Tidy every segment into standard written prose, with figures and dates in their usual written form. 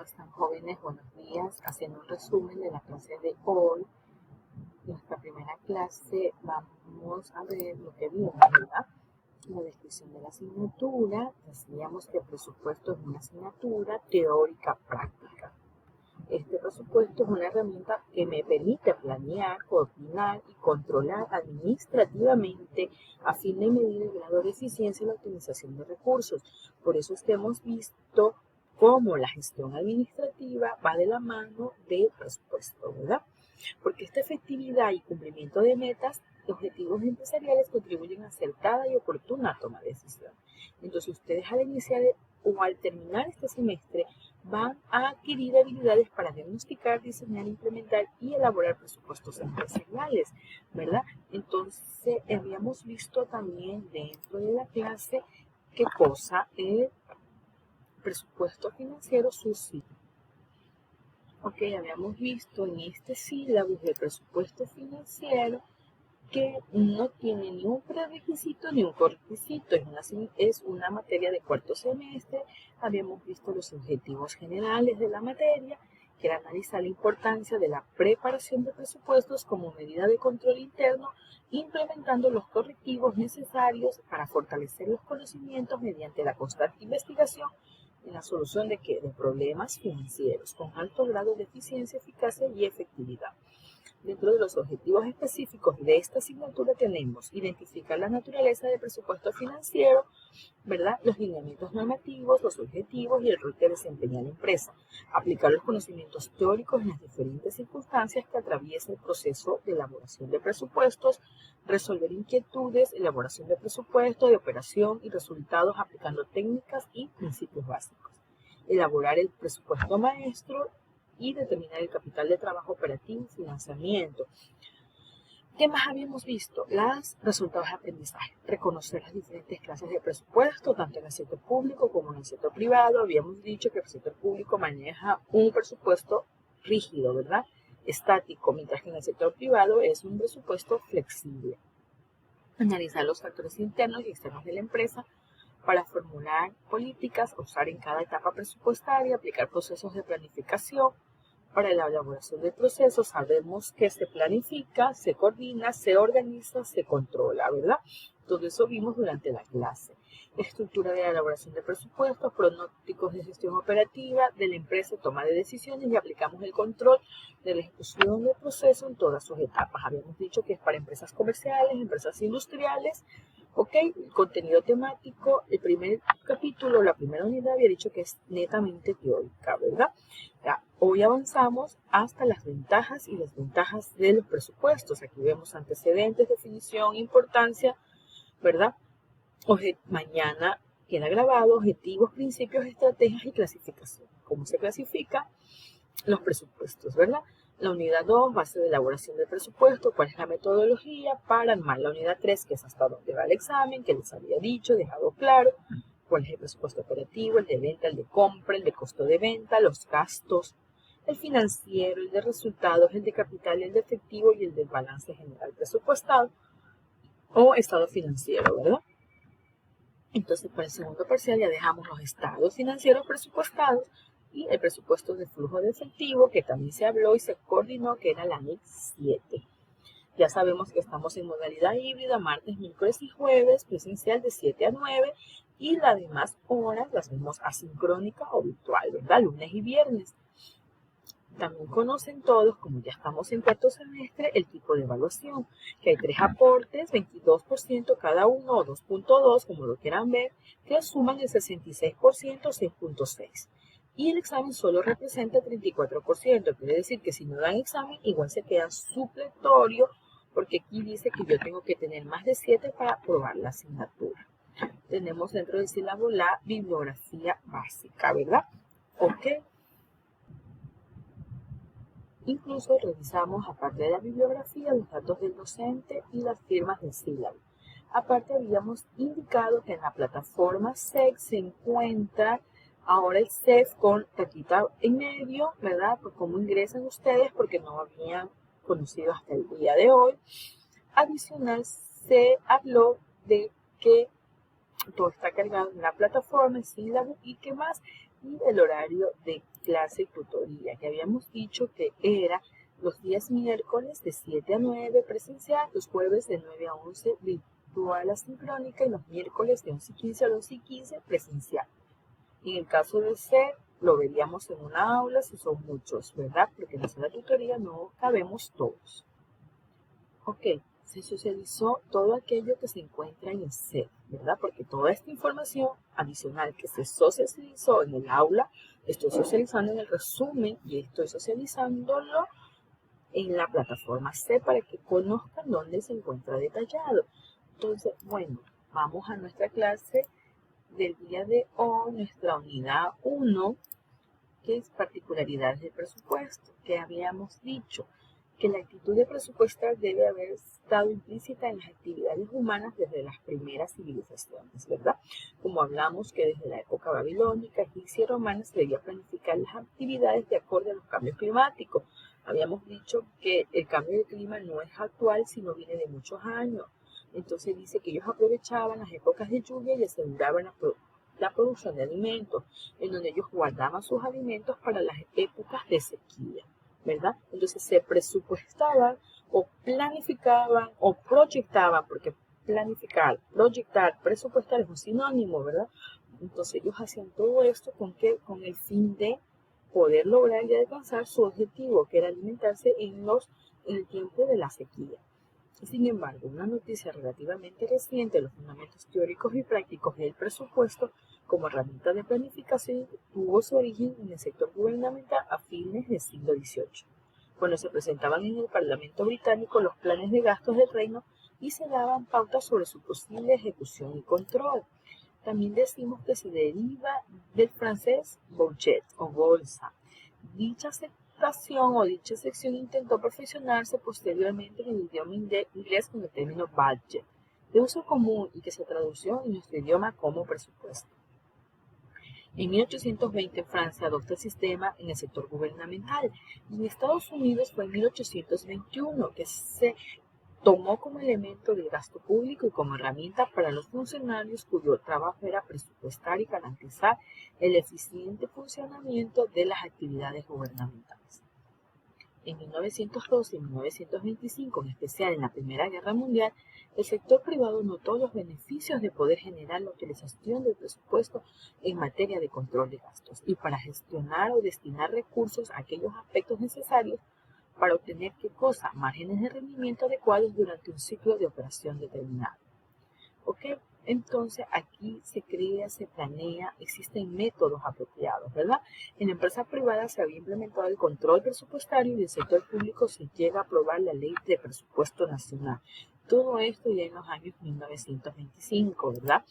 ¿Cómo están, jóvenes? Buenos días. Haciendo un resumen de la clase de hoy. Nuestra primera clase vamos a ver lo que vimos, ¿verdad? La descripción de la asignatura. Decíamos que el presupuesto es una asignatura teórica práctica. Este presupuesto es una herramienta que me permite planear, coordinar y controlar administrativamente a fin de medir el grado de eficiencia y la optimización de recursos. Por eso es que hemos visto cómo la gestión administrativa va de la mano del presupuesto, ¿verdad? Porque esta efectividad y cumplimiento de metas y objetivos empresariales contribuyen a acertada y oportuna toma de decisión. Entonces, ustedes al iniciar o al terminar este semestre van a adquirir habilidades para diagnosticar, diseñar, implementar y elaborar presupuestos empresariales, ¿verdad? Entonces, habíamos visto también dentro de la clase qué cosa es presupuesto financiero subsidio. Ok, habíamos visto en este sílabo de presupuesto financiero que no tiene ni un prerequisito ni un correquisito, es una materia de cuarto semestre. Habíamos visto los objetivos generales de la materia, que era analizar la importancia de la preparación de presupuestos como medida de control interno, implementando los correctivos necesarios para fortalecer los conocimientos mediante la constante investigación en la solución de problemas financieros con alto grado de eficiencia, eficacia y efectividad. Dentro de los objetivos específicos de esta asignatura tenemos identificar la naturaleza del presupuesto financiero, ¿verdad? Los lineamientos normativos, los objetivos y el rol que desempeña la empresa. Aplicar los conocimientos teóricos en las diferentes circunstancias que atraviesa el proceso de elaboración de presupuestos, resolver inquietudes, elaboración de presupuestos, de operación y resultados aplicando técnicas y principios básicos. Elaborar el presupuesto maestro y determinar el capital de trabajo operativo y financiamiento. ¿Qué más habíamos visto? Los resultados de aprendizaje. Reconocer las diferentes clases de presupuesto, tanto en el sector público como en el sector privado. Habíamos dicho que el sector público maneja un presupuesto rígido, ¿verdad? Estático, mientras que en el sector privado es un presupuesto flexible. Analizar los factores internos y externos de la empresa para formular políticas, usar en cada etapa presupuestaria, aplicar procesos de planificación. Para la elaboración del proceso sabemos que se planifica, se coordina, se organiza, se controla, ¿verdad? Todo eso vimos durante la clase. Estructura de la elaboración de presupuestos, pronósticos de gestión operativa de la empresa, toma de decisiones y aplicamos el control de la ejecución del proceso en todas sus etapas. Habíamos dicho que es para empresas comerciales, empresas industriales. Ok, el contenido temático, el primer capítulo, la primera unidad había dicho que es netamente teórica, ¿verdad? Ya, hoy avanzamos hasta las ventajas y desventajas de los presupuestos. Aquí vemos antecedentes, definición, importancia, ¿verdad? Mañana queda grabado objetivos, principios, estrategias y clasificación. ¿Cómo se clasifica los presupuestos, verdad? La unidad 2, base de elaboración del presupuesto, cuál es la metodología para armar la unidad 3, que es hasta dónde va el examen, que les había dicho, dejado claro, cuál es el presupuesto operativo, el de venta, el de compra, el de costo de venta, los gastos, el financiero, el de resultados, el de capital, el de efectivo y el del balance general presupuestado o estado financiero, ¿verdad? Entonces, para el segundo parcial ya dejamos los estados financieros presupuestados y el presupuesto de flujo de efectivo, que también se habló y se coordinó, que era la NIC 7. Ya sabemos que estamos en modalidad híbrida, martes, miércoles y jueves, presencial de 7 a 9, y las demás horas las vemos asincrónica o virtual, ¿verdad? Lunes y viernes. También conocen todos, como ya estamos en cuarto semestre, el tipo de evaluación, que hay 3 aportes, 22% cada uno o 2.2, como lo quieran ver, que suman el 66%, 6.6. Y el examen solo representa 34%, quiere decir que si no dan examen, igual se queda supletorio, porque aquí dice que yo tengo que tener más de 7 para aprobar la asignatura. Tenemos dentro del sílabo la bibliografía básica, ¿verdad? Ok. Incluso revisamos, aparte de la bibliografía, los datos del docente y las firmas del sílabo. Aparte, habíamos indicado que en la plataforma SEC se encuentra ahora el CEF con taquita en medio, ¿verdad? Pues cómo ingresan ustedes, porque no habían conocido hasta el día de hoy. Adicional, se habló de que todo está cargado en la plataforma, el sílabo y qué más, y el horario de clase y tutoría, que habíamos dicho que era los días miércoles de 7 a 9 presencial, los jueves de 9 a 11 virtual asincrónica y los miércoles de 11 y 15 a 12 y 15 presencial. En el caso de ser, lo veríamos en una aula si son muchos, ¿verdad? Porque en la sala de tutoría no cabemos todos. Ok, se socializó todo aquello que se encuentra en el set, ¿verdad? Porque toda esta información adicional que se socializó en el aula, estoy socializando en el resumen y estoy socializándolo en la plataforma C para que conozcan dónde se encuentra detallado. Entonces, bueno, vamos a nuestra clase del día de hoy, nuestra unidad 1, que es particularidades del presupuesto, que habíamos dicho que la actitud de presupuestar debe haber estado implícita en las actividades humanas desde las primeras civilizaciones, ¿verdad? Como hablamos que desde la época babilónica, egipcia y romana se debía planificar las actividades de acuerdo a los cambios climáticos. Habíamos dicho que el cambio de clima no es actual, sino viene de muchos años. Entonces dice que ellos aprovechaban las épocas de lluvia y aseguraban la producción de alimentos, en donde ellos guardaban sus alimentos para las épocas de sequía, ¿verdad? Entonces se presupuestaban o planificaban o proyectaban, porque planificar, proyectar, presupuestar es un sinónimo, ¿verdad? Entonces ellos hacían todo esto con el fin de poder lograr y alcanzar su objetivo, que era alimentarse en el tiempo de la sequía. Sin embargo, una noticia relativamente reciente de los fundamentos teóricos y prácticos del presupuesto como herramienta de planificación tuvo su origen en el sector gubernamental a fines del siglo XVIII, cuando se presentaban en el Parlamento británico los planes de gastos del reino y se daban pautas sobre su posible ejecución y control. También decimos que se deriva del francés budget o bolsa. Dicha o dicha sección intentó perfeccionarse posteriormente en el idioma inglés con el término budget, de uso común y que se tradució en nuestro idioma como presupuesto. En 1820 Francia adopta el sistema en el sector gubernamental y en Estados Unidos fue en 1821 que se tomó como elemento del gasto público y como herramienta para los funcionarios cuyo trabajo era presupuestar y garantizar el eficiente funcionamiento de las actividades gubernamentales. En 1912 y 1925, en especial en la Primera Guerra Mundial, el sector privado notó los beneficios de poder generar la utilización del presupuesto en materia de control de gastos y para gestionar o destinar recursos a aquellos aspectos necesarios para obtener ¿qué cosa? Márgenes de rendimiento adecuados durante un ciclo de operación determinado. ¿Ok? Entonces aquí se crea, se planea, existen métodos apropiados, ¿verdad? En la empresa privada se había implementado el control presupuestario y en el sector público se llega a aprobar la ley de presupuesto nacional. Todo esto ya en los años 1925, ¿verdad?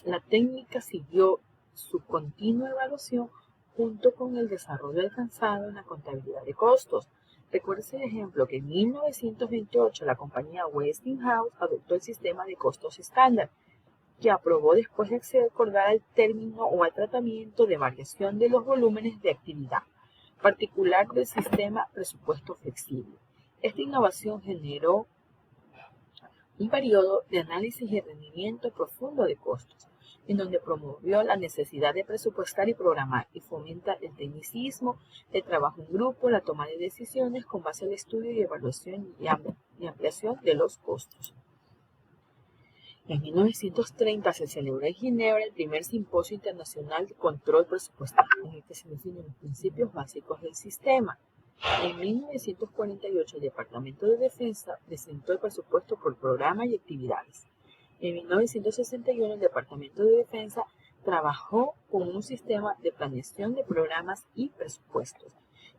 La técnica siguió su continua evaluación junto con el desarrollo alcanzado en la contabilidad de costos. Recuerde el ejemplo que en 1928 la compañía Westinghouse adoptó el sistema de costos estándar, que aprobó después de acordar al término o al tratamiento de variación de los volúmenes de actividad, particular del sistema presupuesto flexible. Esta innovación generó un periodo de análisis y rendimiento profundo de costos, en donde promovió la necesidad de presupuestar y programar y fomenta el tecnicismo, el trabajo en grupo, la toma de decisiones con base al estudio y evaluación y ampliación de los costos. En 1930 se celebró en Ginebra el primer simposio internacional de control presupuestario, en el que se definen los principios básicos del sistema. En 1948 el Departamento de Defensa presentó el presupuesto por programa y actividades. En 1961 el Departamento de Defensa trabajó con un sistema de planeación de programas y presupuestos.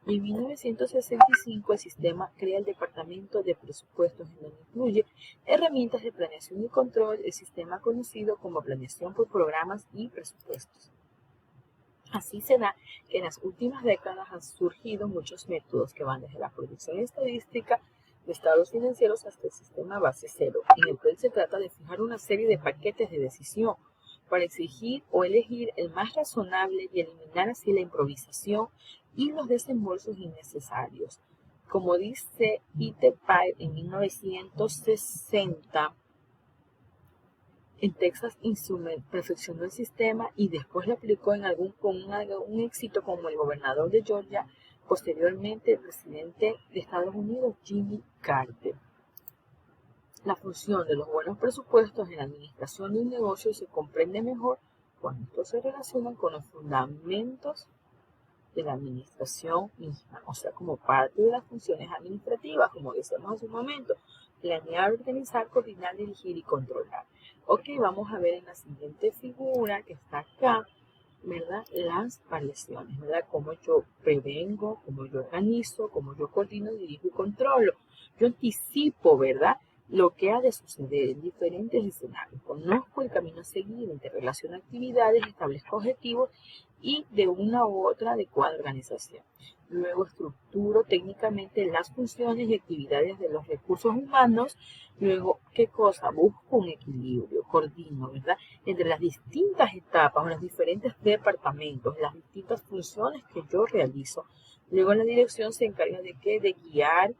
Y en 1965 el sistema crea el Departamento de Presupuestos, en donde incluye herramientas de planeación y control, el sistema conocido como planeación por programas y presupuestos. Así se da que en las últimas décadas han surgido muchos métodos que van desde la producción estadística de estados financieros hasta el sistema base cero, en el cual se trata de fijar una serie de paquetes de decisión para exigir o elegir el más razonable y eliminar así la improvisación y los desembolsos innecesarios. Como dice Peter Pyle en 1960, En Texas perfeccionó el sistema y después lo aplicó con un éxito como el gobernador de Georgia, posteriormente el presidente de Estados Unidos, Jimmy Carter. La función de los buenos presupuestos en la administración de un negocio se comprende mejor cuando estos se relacionan con los fundamentos de la administración misma, o sea, como parte de las funciones administrativas, como decíamos hace un momento, planear, organizar, coordinar, dirigir y controlar. Ok, vamos a ver en la siguiente figura que está acá, ¿verdad? Las variaciones, ¿verdad? Cómo yo prevengo, cómo yo organizo, cómo yo coordino, dirijo y controlo. Yo anticipo, ¿verdad? Lo que ha de suceder en diferentes escenarios. Conozco el camino a seguir, interrelaciono actividades, establezco objetivos y de una u otra adecuada organización. Luego estructuro técnicamente las funciones y actividades de los recursos humanos. Luego, ¿qué cosa? Busco un equilibrio, coordino, ¿verdad? Entre las distintas etapas o los diferentes departamentos, las distintas funciones que yo realizo. Luego la dirección se encarga de qué? De guiar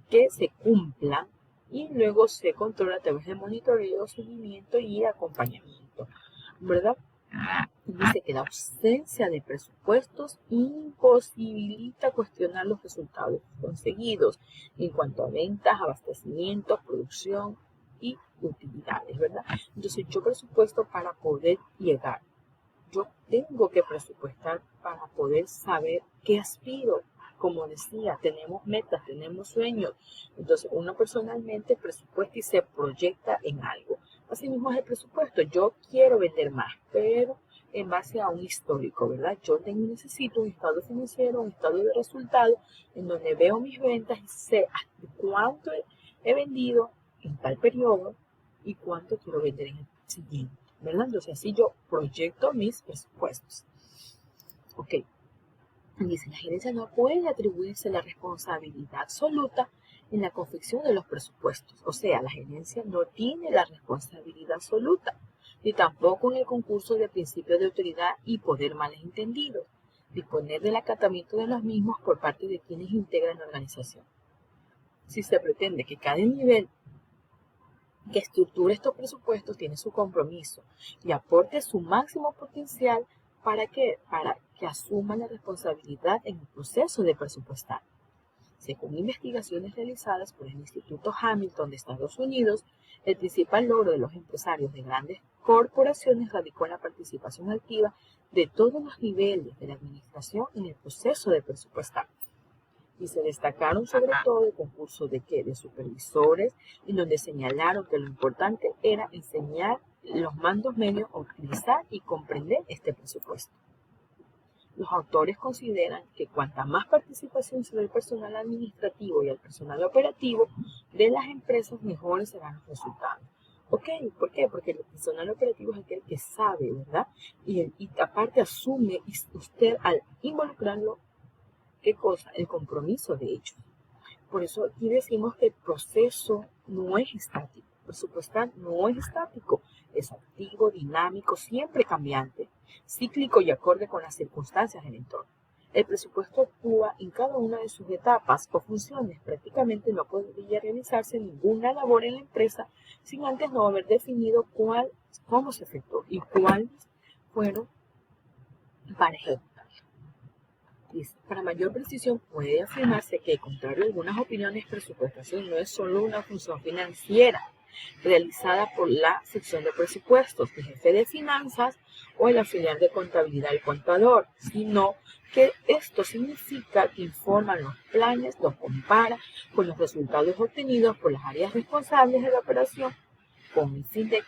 que se cumplan y luego se controla a través de monitoreo, seguimiento y acompañamiento, ¿verdad? Dice que la ausencia de presupuestos imposibilita cuestionar los resultados conseguidos en cuanto a ventas, abastecimiento, producción y utilidades, ¿verdad? Entonces yo presupuesto para poder llegar. Yo tengo que presupuestar para poder saber qué aspiro. Como decía, tenemos metas, tenemos sueños. Entonces uno personalmente presupuesta y se proyecta en algo. Así mismo es el presupuesto. Yo quiero vender más, pero en base a un histórico, ¿verdad? Yo necesito un estado financiero, un estado de resultados, en donde veo mis ventas y sé cuánto he vendido en tal periodo y cuánto quiero vender en el siguiente, ¿verdad? Entonces así yo proyecto mis presupuestos. Ok. Dice, la gerencia no puede atribuirse la responsabilidad absoluta en la confección de los presupuestos. O sea, la gerencia no tiene la responsabilidad absoluta, ni tampoco en el concurso de principios de autoridad y poder malentendidos, disponer del acatamiento de los mismos por parte de quienes integran la organización. Si se pretende que cada nivel que estructure estos presupuestos tiene su compromiso y aporte su máximo potencial, ¿para qué? Para que asuman la responsabilidad en el proceso de presupuestar. Según investigaciones realizadas por el Instituto Hamilton de Estados Unidos, el principal logro de los empresarios de grandes corporaciones radicó en la participación activa de todos los niveles de la administración en el proceso de presupuestar. Y se destacaron sobre todo el concurso de supervisores, en donde señalaron que lo importante era enseñar los mandos medios a utilizar y comprender este presupuesto. Los autores consideran que cuanta más participación se da el personal administrativo y el personal operativo de las empresas, mejores serán los resultados. ¿Ok? ¿Por qué? Porque el personal operativo es aquel que sabe, ¿verdad? Y aparte asume, y usted al involucrarlo, ¿qué cosa? El compromiso de ellos. Por eso aquí decimos que el proceso no es estático. Presupuestar no es estático, es activo, dinámico, siempre cambiante, cíclico y acorde con las circunstancias del entorno. El presupuesto actúa en cada una de sus etapas o funciones. Prácticamente no podría realizarse ninguna labor en la empresa sin antes no haber definido cómo se efectuó y cuáles fueron para ejecutar. Para mayor precisión, puede afirmarse que, contrario a algunas opiniones, presupuestación no es solo una función financiera realizada por la sección de presupuestos, el jefe de finanzas o el auxiliar de contabilidad, el contador, sino que esto significa que informa los planes, los compara con los resultados obtenidos por las áreas responsables de la operación, con el fin de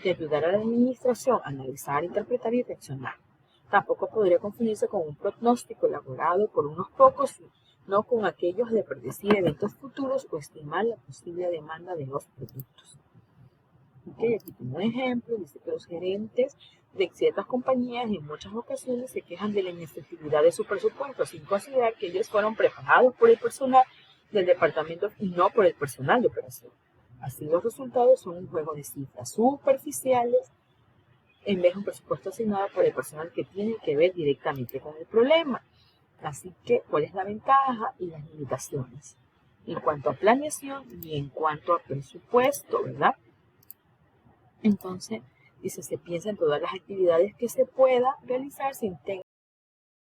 ayudar a la administración a analizar, interpretar y reaccionar. Tampoco podría confundirse con un pronóstico elaborado por unos pocos, no con aquellos de predecir eventos futuros o estimar la posible demanda de los productos. Okay, aquí tengo un ejemplo, dice que los gerentes de ciertas compañías en muchas ocasiones se quejan de la inefectividad de su presupuesto, sin considerar que ellos fueron preparados por el personal del departamento y no por el personal de operación. Así los resultados son un juego de cifras superficiales en vez de un presupuesto asignado por el personal que tiene que ver directamente con el problema. Así que, ¿cuál es la ventaja y las limitaciones? En cuanto a planeación y en cuanto a presupuesto, ¿verdad? Entonces, dice, se piensa en todas las actividades que se pueda realizar sin